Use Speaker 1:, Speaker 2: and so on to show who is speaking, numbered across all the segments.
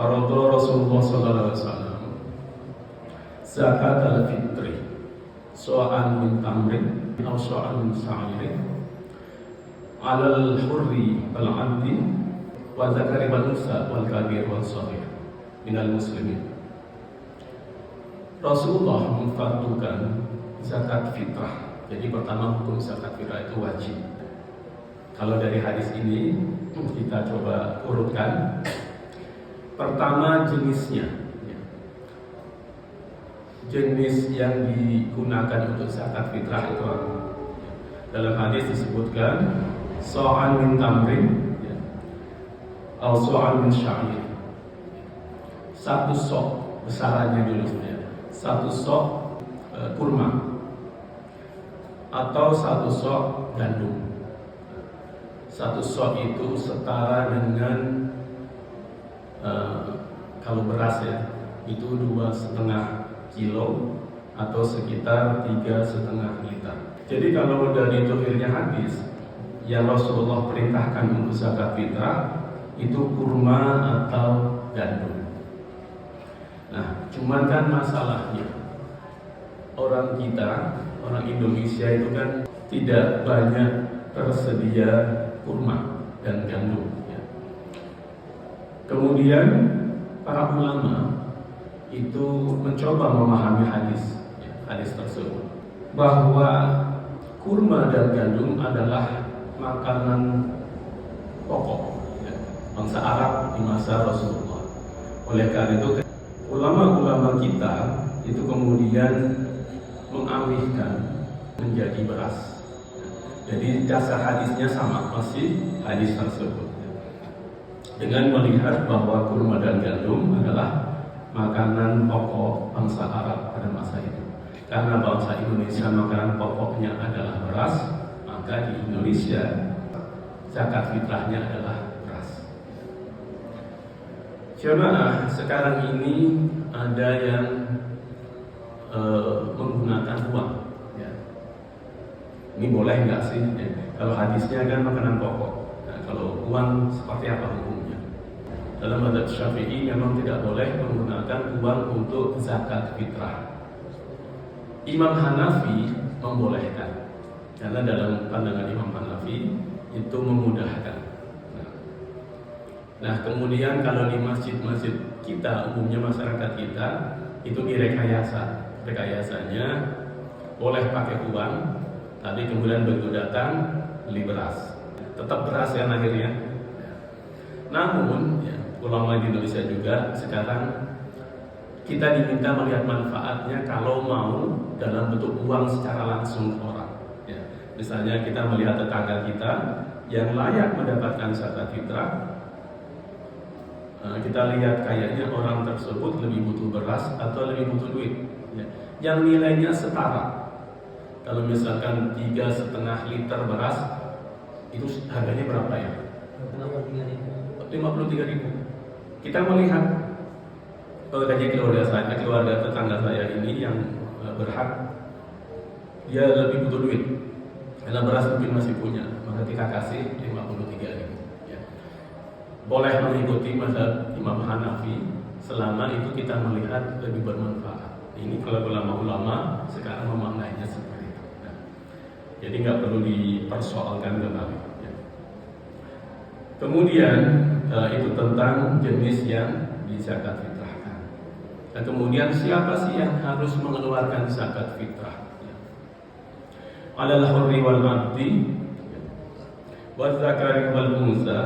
Speaker 1: Farada Rasulullah sallallahu alaihi wasallam zakat al-fitri so'an min tamrin atau so'an min sa'irin alal hurri wal 'abdi wa zakari wal unsa wal kabir wal shaghir minal muslimin. Rasulullah memfardukan zakat fitrah. Jadi pertama, hukum zakat fitrah itu wajib. Kalau dari hadis ini kita coba urutkan. Pertama, jenisnya. Jenis yang digunakan untuk zakat fitrah itu dalam hadis disebutkan so'an min tamrin atau so'an min sya'ir. Satu sok besarannya dulu ya. Satu sok kurma atau satu sok gandum. Satu sok itu setara dengan kalau beras ya, itu 2,5 kilo atau sekitar 3,5 liter. Jadi kalau dari dohirnya hadis yang Rasulullah perintahkan untuk zakat fitrah itu kurma atau gandum. Nah, cuman kan masalahnya orang kita, orang Indonesia itu kan tidak banyak tersedia kurma dan gandum. Kemudian para ulama itu mencoba memahami hadis tersebut bahwa kurma dan gandum adalah makanan pokok bangsa Arab di masa Rasulullah. Oleh karena itu ulama-ulama kita itu kemudian mengalihkan menjadi beras. Jadi dasar hadisnya sama, masih hadis tersebut. Dengan melihat bahwa kurma dan gandum adalah makanan pokok bangsa Arab pada masa itu. Karena bangsa Indonesia makanan pokoknya adalah beras, maka di Indonesia zakat fitrahnya adalah beras. Jemaah, sekarang ini ada yang menggunakan uang. Ya. Ini boleh nggak sih? Kalau hadisnya kan makanan pokok. Nah, kalau uang seperti apa hukumnya? Dalam mazhab Syafi'i memang tidak boleh menggunakan uang untuk zakat fitrah. Imam Hanafi membolehkan, karena dalam pandangan Imam Hanafi itu memudahkan. Nah, kemudian kalau di masjid-masjid kita, umumnya masyarakat kita itu direkayasa. Rekayasanya boleh pakai uang, tapi kemudian begitu datang beli beras. Tetap beras ya akhirnya. Namun ulama di Indonesia juga sekarang kita diminta melihat manfaatnya kalau mau dalam bentuk uang secara langsung ke orang. Ya. Misalnya kita melihat tetangga kita yang layak mendapatkan zakat fitrah, kita lihat kayaknya orang tersebut lebih butuh beras atau lebih butuh duit. Ya. Yang nilainya setara. Kalau misalkan 3,5 liter beras itu harganya berapa ya? 53.000. Kita melihat gaji keluarga tetangga saya ini yang berhak, dia lebih butuh duit karena beras mungkin masih punya, maka kita kasih 53.000. Ya. Boleh mengikuti mazhab Imam Hanafi selama itu kita melihat lebih bermanfaat. Ini kalau ulama sekarang memaknainya seperti itu. Nah, jadi nggak perlu dipersoalkan kembali. Ya. Kemudian itu tentang jenis yang dizakat fitrahkan. Dan kemudian siapa sih yang harus mengeluarkan zakat fitrah? Alal hurri wal 'abdi wal zakari wal unsa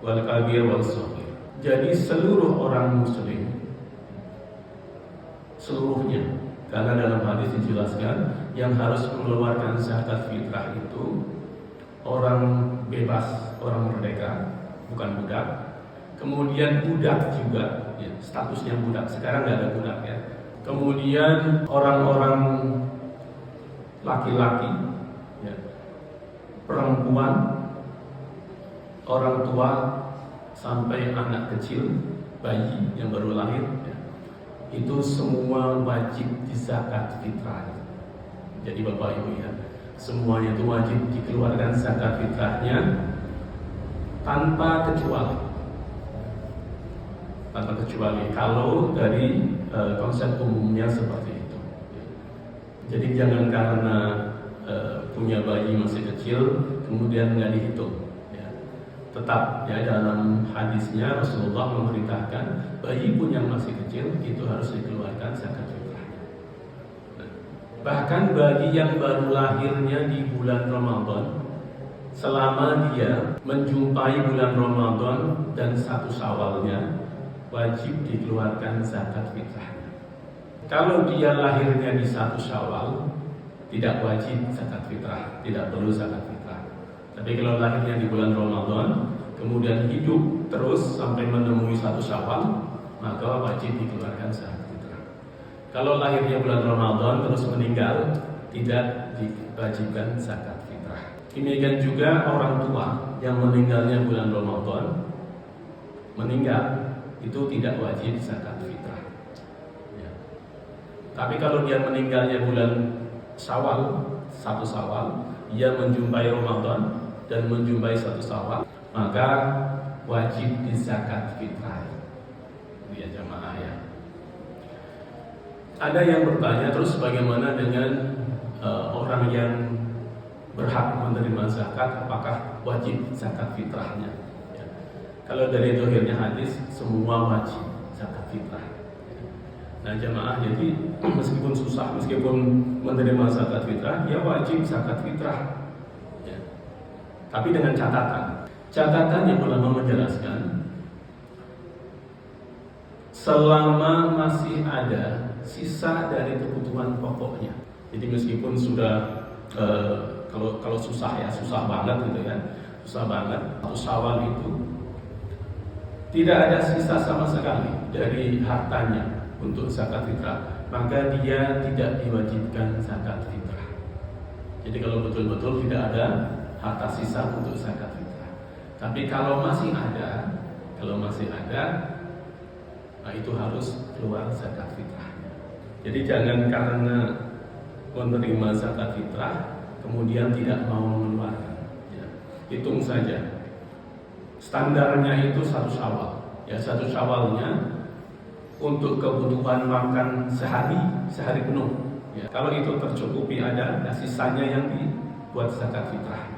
Speaker 1: wal kabir wal shaghir. Jadi seluruh orang muslim, seluruhnya, karena dalam hadis dijelaskan yang harus mengeluarkan zakat fitrah itu orang bebas, orang merdeka, bukan budak. Kemudian budak juga, ya, statusnya budak. Sekarang nggak ada budak ya. Kemudian orang-orang laki-laki, ya, perempuan, orang tua, sampai anak kecil, bayi yang baru lahir, ya, itu semua wajib dizakat fitrah. Jadi Bapak Ibu ya, semuanya itu wajib dikeluarkan zakat fitrahnya tanpa kecuali. tanpa kecuali kalau dari konsep umumnya seperti itu. Jadi jangan karena punya bayi masih kecil kemudian nggak dihitung. Tetap ya, dalam hadisnya Rasulullah memerintahkan bayi pun yang masih kecil itu harus dikeluarkan zakat fitrahnya. Bahkan bagi yang baru lahirnya di bulan Ramadan, selama dia menjumpai bulan Ramadan dan 1 Syawalnya, wajib dikeluarkan zakat fitrahnya. Kalau dia lahirnya di 1 Syawal, tidak wajib zakat fitrah, tidak perlu zakat fitrah. Tapi kalau lahirnya di bulan Ramadan, kemudian hidup terus sampai menemui 1 Syawal, maka wajib dikeluarkan zakat fitrah. Kalau lahirnya bulan Ramadan terus meninggal, tidak diwajibkan zakat fitrah. Demikian juga orang tua yang meninggalnya bulan Ramadan, meninggal itu tidak wajib zakat fitrah. Ya. Tapi kalau dia meninggalnya bulan Syawal, 1 Syawal, ia menjumpai Ramadan dan menjumpai 1 Syawal, maka wajib dizakat fitrah. Ya jamaah ya. Ada yang bertanya terus, bagaimana dengan orang yang berhak menerima zakat, apakah wajib zakat fitrahnya? Ya. Kalau dari zahirnya hadis, semua wajib zakat fitrah. Nah jamaah, jadi meskipun susah, meskipun menerima zakat fitrah, ya wajib zakat fitrah. Ya. Tapi dengan catatan yang ulama menjelaskan, selama masih ada sisa dari kebutuhan pokoknya. Jadi meskipun sudah kalau susah ya, susah banget gitu kan, susah banget. 1 Syawal itu tidak ada sisa sama sekali dari hartanya untuk zakat fitrah, maka dia tidak diwajibkan zakat fitrah. Jadi kalau betul-betul tidak ada harta sisa untuk zakat fitrah. Tapi kalau masih ada, nah itu harus keluar zakat fitrahnya. Jadi jangan karena menerima zakat fitrah kemudian tidak mau mengeluarkan. Ya. Hitung saja. Standarnya itu 1 Syawal. Ya, 1 Syawalnya untuk kebutuhan makan sehari penuh. Ya. Kalau itu tercukupi ada, sisanya yang dibuat zakat fitrah.